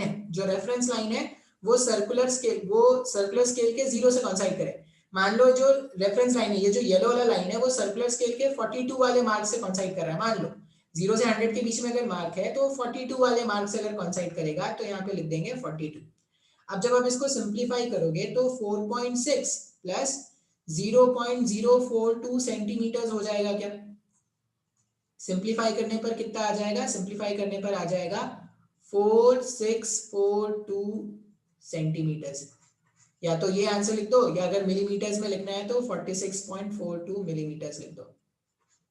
है वो सर्कुलर स्केल के जीरो से कॉन्साइड करे। मान लो जो रेफरेंस लाइन है, ये जो येलो वाला लाइन है वो सर्कुलर स्केल के 42 वाले मार्क से कॉन्साइड कर रहा है। मान लो 0 से 100 के बीच में अगर मार्क है तो 42 वाले मार्क से अगर कॉन्साइड करेगा तो यहाँ पे लिख देंगे 42। अब जब आप इसको सिंप्लीफाई करोगे तो 4.6 प्लस 0.042 सेंटीमीटर हो जाएगा क्या, सिंप्लीफाई करने पर कितना आ जाएगा, सिंप्लीफाई करने पर आ जाएगा 4642 सेंटीमीटर। या तो ये आंसर लिख दो, या अगर मिलीमीटर्स में लिखना है तो 46.42 मिलीमीटर्स लिख दो,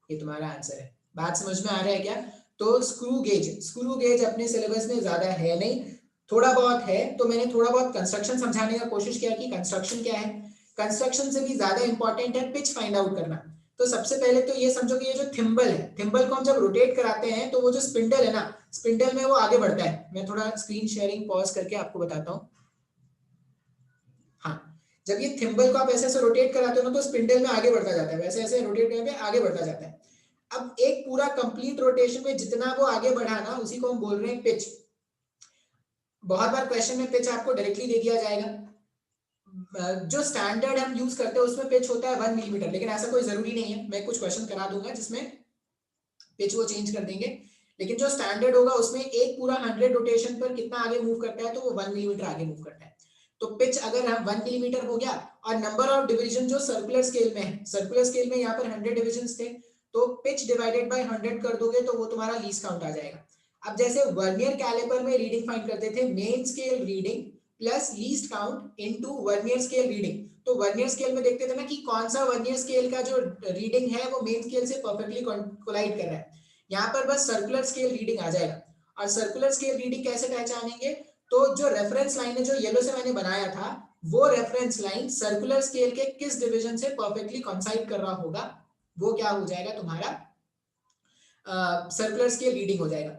ये तुम्हारा आंसर है। बात समझ में आ रहा है क्या। तो स्क्रू गेज अपने सिलेबस में ज्यादा है नहीं, थोड़ा बहुत है, तो मैंने थोड़ा बहुत कंस्ट्रक्शन समझाने का कोशिश किया कि कंस्ट्रक्शन क्या है। कंस्ट्रक्शन से भी ज्यादा इंपॉर्टेंट है पिच फाइंड आउट करना। तो सबसे पहले तो ये समझो कि ये जो थिम्बल है, थिम्बल को हम जब रोटेट कराते हैं तो वो जो स्पिंडल है ना, स्पिंडल में वो आगे बढ़ता है। मैं थोड़ा स्क्रीन शेयरिंग पॉज करके आपको बताता हूँ। हाँ, जब ये थिम्बल को आप ऐसे ऐसे रोटेट कराते हो ना तो स्पिंडल में आगे बढ़ता जाता है, वैसे ऐसे रोटेट करके आगे बढ़ता जाता है। अब एक पूरा कंप्लीट रोटेशन में जितना वो आगे बढ़ा ना, उसी को हम बोल रहे हैं पिच। बहुत बार क्वेश्चन में पिच आपको डायरेक्टली दे दिया जाएगा। जो स्टैंडर्ड हम यूज करते हैं उसमें पिच होता है 1 मिलीमीटर, लेकिन ऐसा कोई जरूरी नहीं है। मैं कुछ क्वेश्चन करा दूंगा जिसमें पिच वो चेंज कर देंगे, लेकिन जो स्टैंडर्ड होगा उसमें एक पूरा 100 रोटेशन पर कितना आगे मूव करता है, तो वो 1 मिलीमीटर आगे मूव करता है। तो पिच अगर हम 1 मिलीमीटर हो गया, और नंबर ऑफ डिवीजन जो सर्कुलर स्केल में है, सर्कुलर स्केल में यहाँ पर 100 डिविजन थे, तो पिच डिवाइडेड बाय 100 कर दोगे तो वो तुम्हारा लीस्ट काउंट आ जाएगा। अब जैसे वर्नियर कैलिपर में रीडिंग फाइंड करते थे, main scale reading plus least count into vernier scale reading. तो वर्नियर स्केल में देखते थे ना कि कौन सा वर्नियर स्केल का जो रीडिंग है वो मेन स्केल से परफेक्टली कोलाइड कर रहा है। यहाँ पर बस सर्कुलर स्केल रीडिंग आ जाएगा। और सर्कुलर स्केल रीडिंग कैसे पहचानेंगे, तो जो रेफरेंस लाइन है जो येलो से मैंने बनाया था, वो रेफरेंस लाइन सर्कुलर स्केल के किस डिवीजन से परफेक्टली कॉन्साइड कर रहा होगा, वो क्या हो जाएगा तुम्हारा सर्कुलर स्केल रीडिंग हो जाएगा।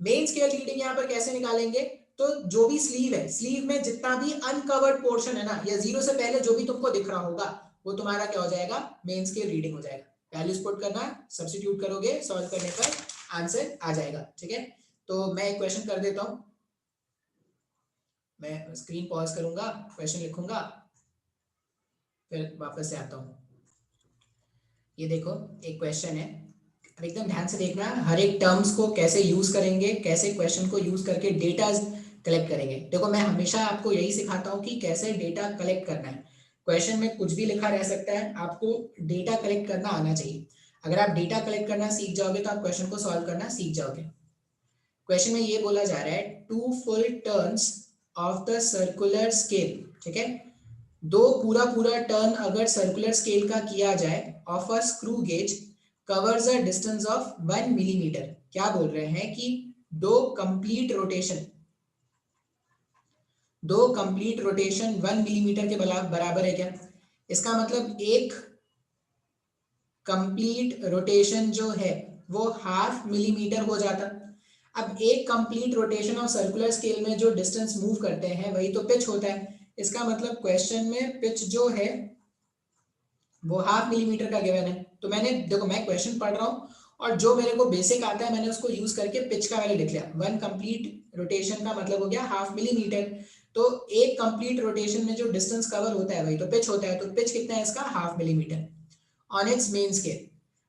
मेन स्केल रीडिंग यहाँ पर कैसे निकालेंगे, तो जो भी स्लीव है, स्लीव में जितना भी अनकवर्ड पोर्शन है ना, या जीरो से पहले जो भी तुमको दिख रहा होगा वो तुम्हारा क्या हो जाएगा, मेन स्केल रीडिंग हो जाएगा। वैल्यूज पुट करना, सब्स्टिट्यूट करोगे, सॉल्व करने पर आंसर आ जाएगा। ठीक है, तो मैं एक क्वेश्चन कर देता हूं, मैं स्क्रीन पॉज करूंगा, क्वेश्चन लिखूंगा, फिर वापस से आता हूं। ये देखो एक क्वेश्चन है, अब एकदम ध्यान से देखना, हर एक टर्म्स को कैसे यूज करेंगे, कैसे क्वेश्चन को यूज करके डेटा कलेक्ट करेंगे। देखो मैं हमेशा आपको यही सिखाता हूँ कि कैसे डेटा कलेक्ट करना है। क्वेश्चन में कुछ भी लिखा रह सकता है, आपको डेटा कलेक्ट करना आना चाहिए। अगर आप डेटा कलेक्ट करना सीख जाओगे तो आप क्वेश्चन को सॉल्व करना सीख जाओगे। क्वेश्चन में ये बोला जा रहा है 2 full turns of the circular scale, ठीक है, 2 पूरा टर्न अगर सर्कुलर स्केल का किया जाए of a screw gauge covers a distance of 1 millimetre. क्या बोल रहे हैं कि 2 कंप्लीट रोटेशन 1 मिलीमीटर के बराबर है क्या। इसका मतलब एक कंप्लीट रोटेशन जो है वो 1/2 मिलीमीटर हो जाता। अब एक complete rotation of circular scale में जो डिस्टेंस मूव करते हैं वही तो पिच होता है, इसका मतलब क्वेश्चन में पिच जो है वो 0.5 मिलीमीटर का गिवन है। तो मैंने देखो, मैं क्वेश्चन पढ़ रहा हूँ और जो मेरे को बेसिक आता है मैंने उसको यूज करके पिच का वैल्यू लिख लिया। 1 कंप्लीट रोटेशन का मतलब हो गया 0.5 मिलीमीटर। तो एक कंप्लीट रोटेशन में जो डिस्टेंस कवर होता है वही तो पिच होता है। तो पिच कितना है इसका? 0.5 millimetre on it's main scale.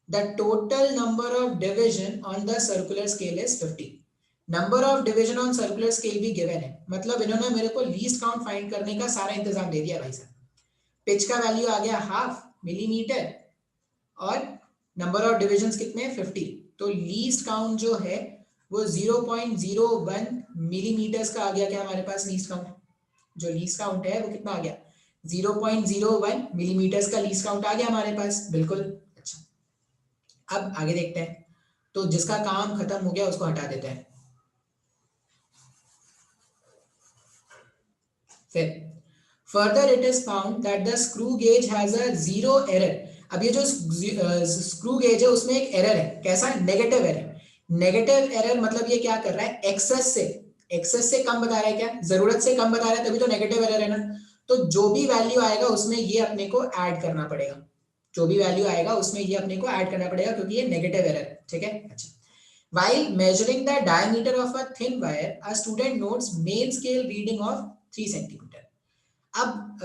The total number of division on the circular scale is 50। Number of division on circular scale भी गिवन है, मतलब इन्होंने मेरे को लीस्ट काउंट फाइंड करने का सारा इंतजाम दे दिया भाई साहब। पिच का वैल्यू आ गया 0.5 मिलीमीटर और नंबर ऑफ डिविजन्स कितने? 50। तो लीस्ट काउंट जो है वो 0.01 मिलीमीटर्स का आ गया। क्या हमारे पास लीस्ट काउंट, जो लीस्ट काउंट है वो कितना आ गया? 0.01 मिलीमीटर्स का लीस्ट काउंट आ गया हमारे पास, बिल्कुल। अच्छा, अब आगे देखते हैं। तो जिसका काम खत्म हो गया उसको हटा देते हैं। फिर further it is found that the screw gauge has a zero error. अब ये जो स्क्रू गेज है उसमें एक एरर है। कैसा? Negative error. नेगेटिव एरर मतलब ये क्या कर रहा है? एक्सेस से कम बता रहा है। क्या जरूरत से कम बता रहा है? तभी तो नेगेटिव एरर है ना। तो जो भी वैल्यू आएगा उसमें ये अपने को ऐड करना पड़ेगा। जो भी वैल्यू आएगा उसमें ये अपने को ऐड करना पड़ेगा क्योंकि ये नेगेटिव एरर है। ठीक है। अच्छा, while measuring the diameter of a thin wire, a student notes main scale reading of 3 centimetre. अब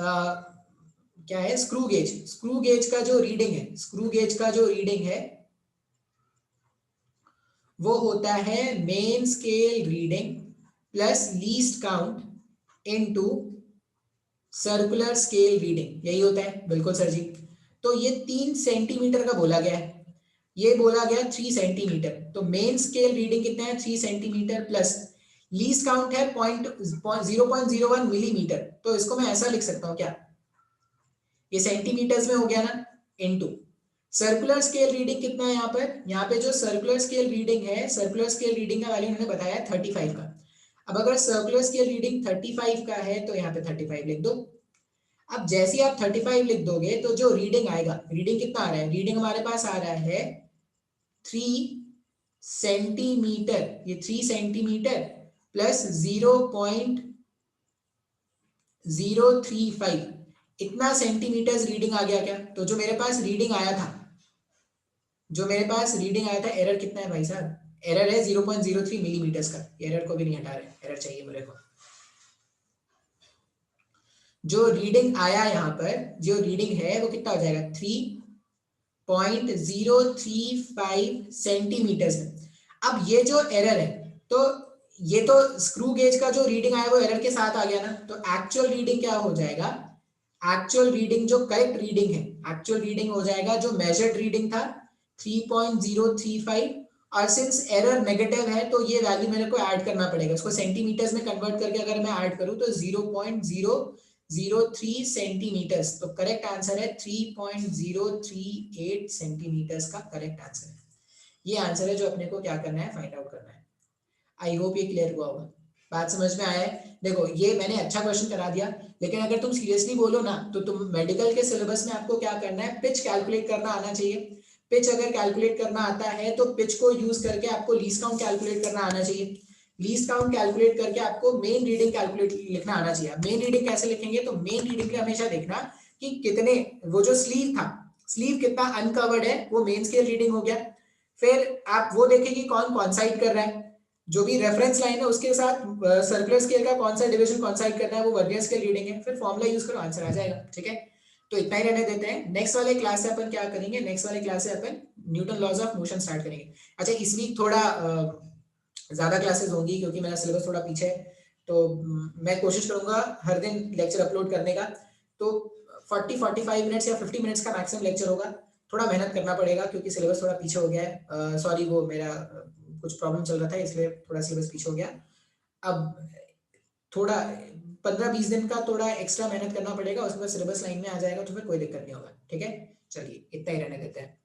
क्या है? Screw gauge. स्क्रू गेज का जो रीडिंग है, स्क्रू गेज का जो रीडिंग है वो होता है main scale reading plus least count into circular scale reading. यही होता है, बिल्कुल सर जी। तो ये 3 सेंटीमीटर का बोला गया है, ये बोला गया 3 सेंटीमीटर। तो मेन स्केल रीडिंग कितना है? 3 सेंटीमीटर प्लस लीस्ट काउंट है 0.01 मिलीमीटर। तो इसको मैं ऐसा लिख सकता हूं क्या? ये सेंटीमीटर्स में हो गया ना, इनटू सर्कुलर स्केल रीडिंग कितना है यहाँ पर? यहाँ पे जो सर्कुलर स्केल रीडिंग है, सर्कुलर स्केल रीडिंग का वैल्यू उन्होंने बताया 35 का। अब अगर सर्कुलर स्केल रीडिंग 35 का है तो यहाँ पे 35 लिख दो। अब जैसे आप 35 लिख दोगे तो जो रीडिंग आएगा, रीडिंग कितना आ रहा है? रीडिंग हमारे पास आ रहा है 3 सेंटीमीटर। ये 3 सेंटीमीटर प्लस 0.035, इतना सेंटीमीटर रीडिंग आ गया क्या? तो जो मेरे पास रीडिंग आया था, एरर कितना है भाई साहब? एरर है 0.03 मिलीमीटर्स का। एरर को भी नहीं हटा रहे, एरर चाहिए मेरे को। जो रीडिंग आया यहाँ पर, जो रीडिंग है वो कितना हो जाएगा? 3.035 सेंटीमीटर्स में। अब ये जो एरर है, तो ये तो स्क्रू गेज का जो रीडिंग आया वो एरर के साथ आ गया ना। तो एक्चुअल रीडिंग क्या हो जाएगा? एक्चुअल रीडिंग जो करेक्ट रीडिंग है, एक्चुअल रीडिंग हो जाएगा जो मेजर्ड रीडिंग था 3.035। और सिंस एरर नेगेटिव है तो ये वैल्यू मेरे को ऐड करना पड़ेगा। इसको सेंटीमीटर्स में कन्वर्ट करके अगर मैं ऐड करूं तो 0.003 सेंटीमीटर्स। तो करेक्ट आंसर है 3.038 सेंटीमीटर्स का करेक्ट आंसर है। ये आंसर है जो अपने को क्या करना है? फाइंड आउट करना है। आई होप ये क्लियर हुआ होगा, बात समझ में आया है। देखो, ये मैंने अच्छा क्वेश्चन करा दिया, लेकिन अगर तुम सीरियसली बोलो ना तो तुम मेडिकल के सिलेबस में आपको क्या करना है? पिच कैलकुलेट करना आना चाहिए। पिच अगर कैलकुलेट करना आता है तो पिच को यूज करके आपको लीस्ट काउंट कैलकुलेट करना आना चाहिए। लीस्ट काउंट कैलकुलेट करके आपको मेन रीडिंग कैलकुलेट लिखना आना चाहिए। मेन रीडिंग कैसे लिखेंगे? तो मेन रीडिंग के हमेशा देखना कि कितने, वो जो स्लीव था, स्लीव कितना अनकवर्ड है, वो मेन स्केल रीडिंग हो गया। फिर आप वो देखें कि कौन कॉन्साइड कर रहा है, जो भी रेफरेंस लाइन है उसके साथ सर्कुलर स्केल का कौन सा डिवीजन कॉन्साइड करना है वो वर्नियर स्केल रीडिंग है। फिर फॉर्मूला यूज करो, आंसर आ जाएगा। ठीक है, तो इतना ही रहने देते हैं। नेक्स्ट वाले क्लास से अपन क्या करेंगे? नेक्स्ट वाले क्लास से अपन Newton laws of motion start करेंगे। अच्छा, इस वीक थोड़ा ज्यादा क्लासेस होंगी क्योंकि मेरा सिलेबस थोड़ा पीछे है। तो मैं कोशिश करूंगा हर दिन लेक्चर अपलोड करने का। तो 40-45 मिनट्स या 50 मिनट्स का मैक्सिमम लेक्चर होगा। थोड़ा मेहनत करना पड़ेगा क्योंकि सिलेबस थोड़ा पीछे हो गया है। सॉरी, वो मेरा कुछ प्रॉब्लम चल रहा था इसलिए थोड़ा सिलेबस पीछे हो गया। अब थोड़ा 15-20 दिन का थोड़ा एक्स्ट्रा मेहनत करना पड़ेगा, उसके बाद सिलेबस लाइन में आ जाएगा तो फिर कोई दिक्कत नहीं होगा। ठीक है, चलिए इतना ही रहने देते हैं।